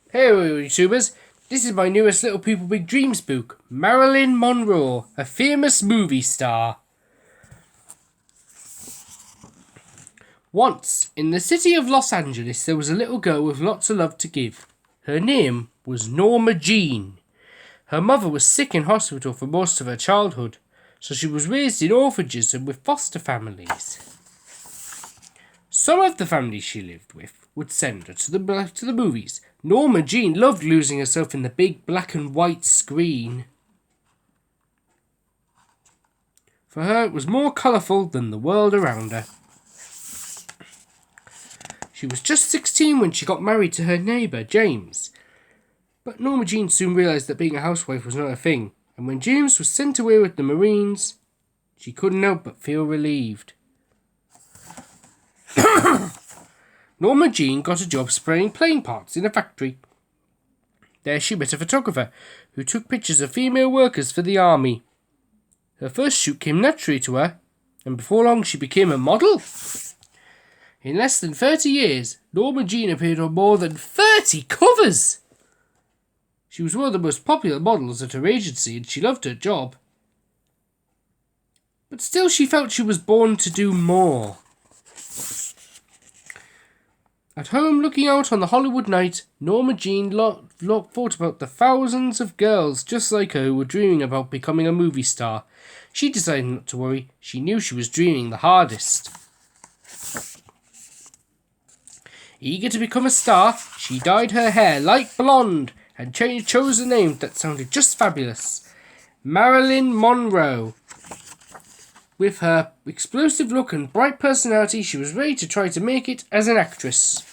Hey YouTubers, this is my newest Little People Big Dreams book, Marilyn Monroe, a famous movie star. Once, in the city of Los Angeles, there was a little girl with lots of love to give. Her name was Norma Jean. Her mother was sick in hospital for most of her childhood, so she was raised in orphanages and with foster families. Some of the families she lived with would send her to the movies. Norma Jean loved losing herself in the big black and white screen. For her, it was more colourful than the world around her. She was just 16 when she got married to her neighbour, James. But Norma Jean soon realised that being a housewife was not a thing, and when James was sent away with the Marines, she couldn't help but feel relieved. Norma Jean got a job spraying plane parts in a factory. There she met a photographer who took pictures of female workers for the army. Her first shoot came naturally to her, and before long she became a model. In less than 30 years, Norma Jean appeared on more than 30 covers. She was one of the most popular models at her agency, and she loved her job. But still she felt she was born to do more. At home, looking out on the Hollywood night, Norma Jean thought about the thousands of girls just like her who were dreaming about becoming a movie star. She decided not to worry. She knew she was dreaming the hardest. Eager to become a star, she dyed her hair light blonde and chose a name that sounded just fabulous. Marilyn Monroe. With her explosive look and bright personality, she was ready to try to make it as an actress.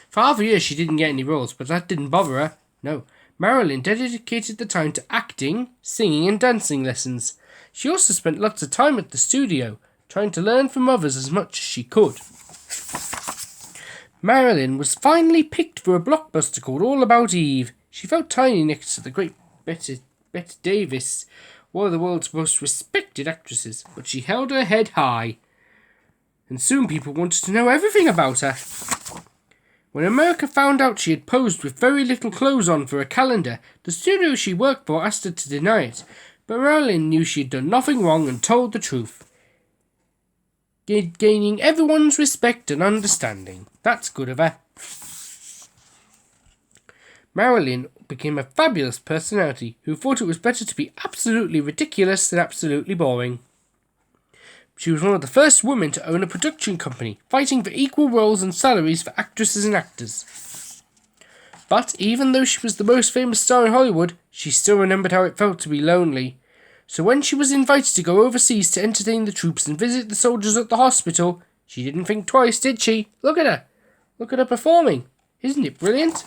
For half a year she didn't get any roles, but that didn't bother her. No, Marilyn dedicated the time to acting, singing and dancing lessons. She also spent lots of time at the studio, trying to learn from others as much as she could. Marilyn was finally picked for a blockbuster called All About Eve. She felt tiny next to the great Bette Davis, one of the world's most respected actresses, but she held her head high. And soon people wanted to know everything about her. When America found out she had posed with very little clothes on for a calendar, the studio she worked for asked her to deny it, but Marilyn knew she had done nothing wrong and told the truth, gaining everyone's respect and understanding. That's good of her. Marilyn became a fabulous personality who thought it was better to be absolutely ridiculous than absolutely boring. She was one of the first women to own a production company, fighting for equal roles and salaries for actresses and actors. But even though she was the most famous star in Hollywood, she still remembered how it felt to be lonely. So when she was invited to go overseas to entertain the troops and visit the soldiers at the hospital, she didn't think twice, did she? Look at her. Look at her performing. Isn't it brilliant?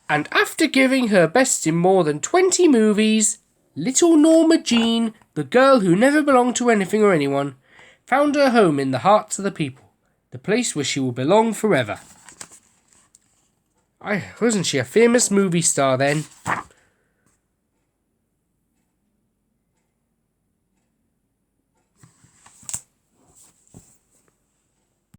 And after giving her best in more than 20 movies, little Norma Jean, the girl who never belonged to anything or anyone, found her home in the hearts of the people, the place where she will belong forever. Wasn't she a famous movie star then?